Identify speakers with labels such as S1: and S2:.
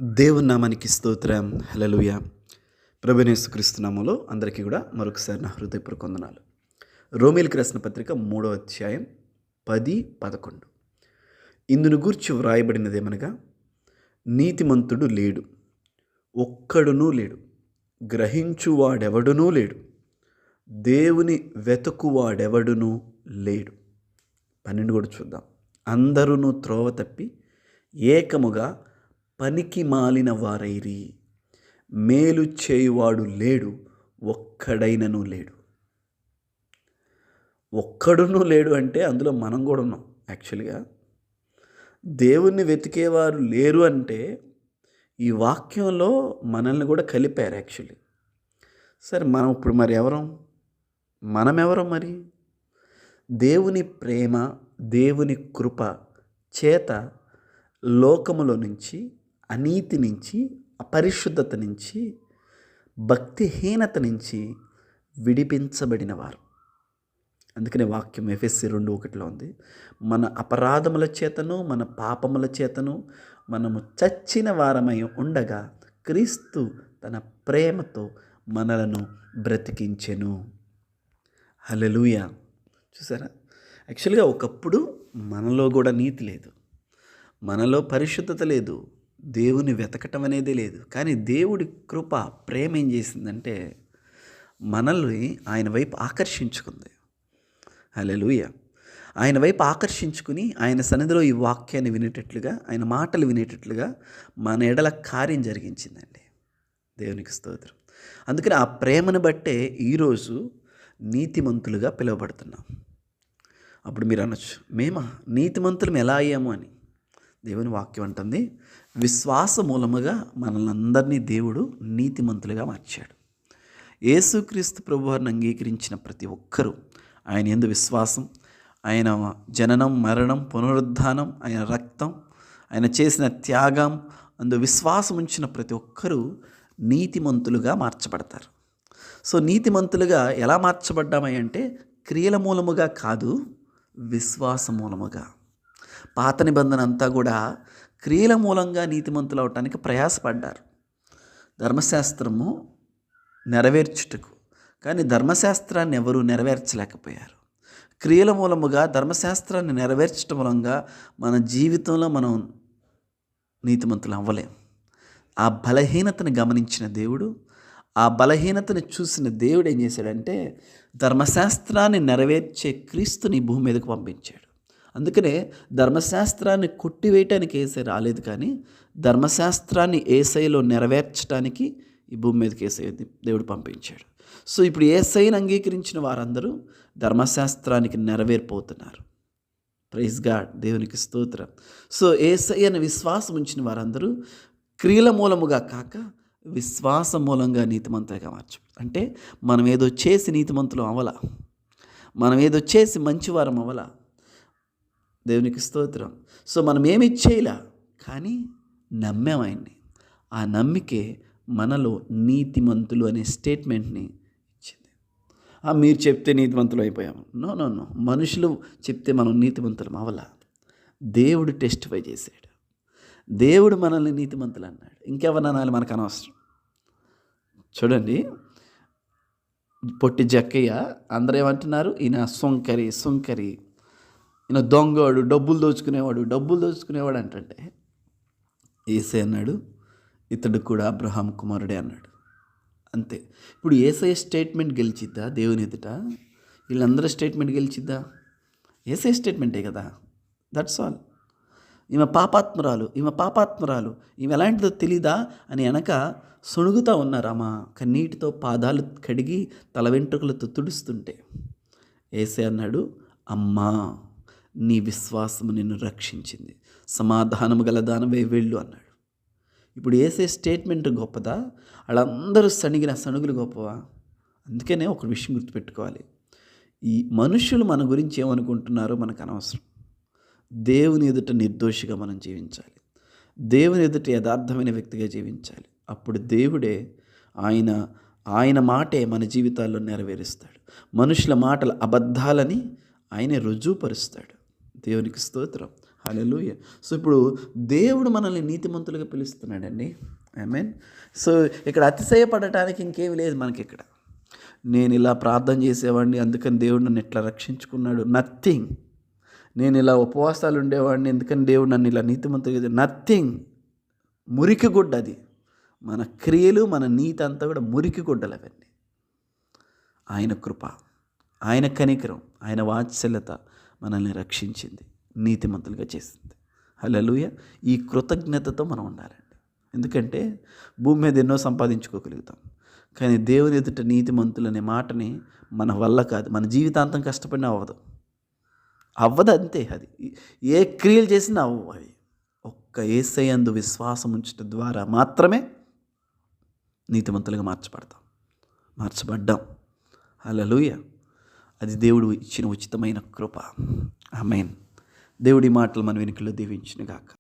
S1: దేవుని నామానికి స్తోత్రం. హల్లెలూయా. ప్రభువైన యేసుక్రీస్తు నామములో అందరికీ కూడా మరొకసారి నా హృదయపూర్వక వందనాలు. రోమీయులకు రాసిన పత్రిక 3వ అధ్యాయం 10, 11. ఇందును గూర్చి వ్రాయబడినదేమనగా, నీతిమంతుడు లేడు, ఒక్కడునూ లేడు, గ్రహించువాడెవడునూ లేడు, దేవుని వెతుకువాడెవడునూ లేడు. 12 కూడా చూద్దాం. అందరూ త్రోవ తప్పి ఏకముగా పనికి మాలిన వారైరి, మేలు చేయువాడు లేడు, ఒక్కడైనను లేడు. ఒక్కడునూ లేడు అంటే అందులో మనం కూడా ఉన్నాం. యాక్చువల్గా దేవుణ్ణి వెతికేవారు లేరు అంటే ఈ వాక్యంలో మనల్ని కూడా కలిపారు యాక్చువల్లీ. సరే, మనం ఇప్పుడు మరి ఎవరం? మనమెవరం మరి? దేవుని ప్రేమ, దేవుని కృప చేత లోకములో నుంచి, అనీతి నుంచి, అపరిశుద్ధత నుంచి, భక్తిహీనత నుంచి విడిపించబడిన వారు. అందుకనే వాక్యం ఎఫెసీ 2:1 ఉంది, మన అపరాధముల చేతను మన పాపముల చేతను మనము చచ్చిన వారమై ఉండగా క్రీస్తు తన ప్రేమతో మనలను బ్రతికించెను. హల్లెలూయా. చూసారా? యాక్చువల్గా ఒకప్పుడు మనలో కూడా నీతి లేదు, మనలో పరిశుద్ధత లేదు, దేవుని వెతకటం అనేది లేదు. కానీ దేవుడి కృప, ప్రేమ ఏం చేసిందంటే మనల్ని ఆయన వైపు ఆకర్షించుకుంది. హల్లెలూయా. ఆయన వైపు ఆకర్షించుకుని ఆయన సన్నిధిలో ఈ వాక్యాన్ని వినేటట్లుగా, ఆయన మాటలు వినేటట్లుగా మన ఎడల కార్యం జరిగించిందండి. దేవునికి స్తోత్రం. అందుకని ఆ ప్రేమను బట్టే ఈరోజు నీతిమంతులుగా పిలువబడుతున్నాం. అప్పుడు మీరు అనొచ్చు, మేమా నీతిమంతులం ఎలా అయ్యాము అని. దేవుని వాక్యం అంటుంది, విశ్వాస మూలముగా మనల్ని అందరినీ దేవుడు నీతిమంతులుగా మార్చాడు. యేసుక్రీస్తు ప్రభువారిని అంగీకరించిన ప్రతి ఒక్కరూ, ఆయన యందు విశ్వాసం, ఆయన జననం, మరణం, పునరుద్ధానం, ఆయన రక్తం, ఆయన చేసిన త్యాగం అందు విశ్వాసం ఉంచిన ప్రతి ఒక్కరూ నీతిమంతులుగా మార్చబడతారు. సో నీతిమంతులుగా ఎలా మార్చబడ్డామై అంటే క్రియల మూలముగా కాదు, విశ్వాస మూలముగా. పాత నిబంధన అంతా కూడా క్రియల మూలంగా నీతిమంతులు అవటానికి ప్రయాసపడ్డారు, ధర్మశాస్త్రము నెరవేర్చుటకు. కానీ ధర్మశాస్త్రాన్ని ఎవరూ నెరవేర్చలేకపోయారు. క్రియల మూలముగా ధర్మశాస్త్రాన్ని నెరవేర్చడం మూలంగా మన జీవితంలో మనం నీతిమంతులు అవ్వలేం. ఆ బలహీనతను గమనించిన దేవుడు, ఆ బలహీనతను చూసిన దేవుడు ఏం చేశాడంటే ధర్మశాస్త్రాన్ని నెరవేర్చే క్రీస్తుని భూమి మీదకు పంపించాడు. అందుకనే ధర్మశాస్త్రాన్ని కొట్టివేయటానికి యేసయ్య రాలేదు, కానీ ధర్మశాస్త్రాన్ని యేసయ్యలో నెరవేర్చడానికి ఈ భూమి మీదకి యేసయ్య దేవుడు పంపించాడు. సో ఇప్పుడు యేసయ్యను అంగీకరించిన వారందరూ ధర్మశాస్త్రానికి నెరవేరిపోతున్నారు. ప్రైజ్ గాడ్, దేవునికి స్తోత్రం. సో యేసయ్యను విశ్వాసం ఉంచిన వారందరూ క్రియల మూలముగా కాక విశ్వాస మూలంగా నీతిమంతులుగా మార్చు. అంటే మనం ఏదో చేసి నీతిమంతులు అవ్వలా, మనం ఏదో చేసి మంచివారం అవ్వలా. దేవునికి స్తోత్రం. సో మనం ఏమి చేయలే, కానీ నమ్మాం ఆయన్ని. ఆ నమ్మికే మనలో నీతిమంతులు అనే స్టేట్మెంట్ని ఇచ్చింది. మీరు చెప్తే నీతిమంతులు అయిపోయాము. నో నో నో మనుషులు చెప్తే మనం నీతిమంతులం అవ్వలా. దేవుడు టెస్టిఫై చేశాడు, దేవుడు మనల్ని నీతిమంతులు అన్నాడు. ఇంకెవరనాలి మనకు అనవసరం. చూడండి, పొట్టి జక్కయ్య అందరూ ఏమంటున్నారు, ఈయన సొంకరి సొంకరి, ఈయన దొంగవాడు, డబ్బులు దోచుకునేవాడు అంటే యేసయ్య అన్నాడు, ఇతడు కూడా అబ్రహాం కుమారుడే అన్నాడు. అంతే. ఇప్పుడు యేసయ్య స్టేట్మెంట్ గెలిచిద్దా దేవుని ఎదుట? వీళ్ళందరూ స్టేట్మెంట్ గెలిచిద్దా? యేసయ్య స్టేట్మెంటే కదా. That's all. ఈమె పాపాత్మురాలు, ఈమె ఎలాంటిదో తెలీదా అని వెనక సొణుగుతూ ఉన్నారామా కన్నీటితో పాదాలు కడిగి తల వెంట్రుకలతో తుడుస్తుంటే యేసయ్య అన్నాడు, అమ్మా నీ విశ్వాసము నిన్ను రక్షించింది, సమాధానము గల దానవే వెళ్ళు అన్నాడు. ఇప్పుడు యేసయ్య స్టేట్మెంట్ గొప్పదా? వాళ్ళందరూ సణిగిన సణుగులు గొప్పవా? అందుకనే ఒక విషయం గుర్తుపెట్టుకోవాలి, ఈ మనుషులు మన గురించి ఏమనుకుంటున్నారో మనకు అనవసరం. దేవుని ఎదుట నిర్దోషిగా మనం జీవించాలి, దేవుని ఎదుట యథార్థమైన వ్యక్తిగా జీవించాలి. అప్పుడు దేవుడే ఆయన మాటే మన జీవితాల్లో నెరవేరుస్తాడు. మనుషుల మాటల అబద్ధాలని ఆయనే రుజువుపరుస్తాడు. దేవునికి స్తోత్రం. హల్లెలూయా. సో ఇప్పుడు దేవుడు మనల్ని నీతిమంతులుగా పిలుస్తున్నాడండి. ఆమేన్. సో ఇక్కడ అతిశయపడటానికి ఇంకేమి లేదు మనకి ఇక్కడ. నేను ఇలా ప్రార్థన చేసేవాడిని అందుకని దేవుడు నన్ను ఇట్లా రక్షించుకున్నాడు, నథింగ్. నేను ఇలా ఉపవాసాలు ఉండేవాడిని ఎందుకని దేవుడు నన్ను ఇలా నీతిమంతులుగా, నథింగ్. మురికి గుడ్డ అది. మన క్రియలు మన నీతి అంతా కూడా మురికి గుడ్డలు అవన్నీ. ఆయన కృప, ఆయన కనికరం, ఆయన వాత్సల్యత మనల్ని రక్షించింది, నీతిమంతులుగా చేసింది. హల్లెలూయా. ఈ కృతజ్ఞతతో మనం ఉండాలండి. ఎందుకంటే భూమి మీద ఎన్నో సంపాదించుకోగలుగుతాం, కానీ దేవుని ఎదుట నీతిమంతులు అనే మాటని మన వల్ల కాదు, మన జీవితాంతం కష్టపడినా అవ్వదు అంతే. అది ఏ క్రియలు చేసినా అవ్వవు. అవి ఒక్క యేసయ్యందు విశ్వాసం ఉంచడం ద్వారా మాత్రమే నీతిమంతులుగా మార్చబడ్డాం. హల్లెలూయా. అది దేవుడు ఇచ్చిన ఉచితమైన కృప. ఆమేన్. దేవుడి మాటలు మన వెనుకలో దీవించును గాక.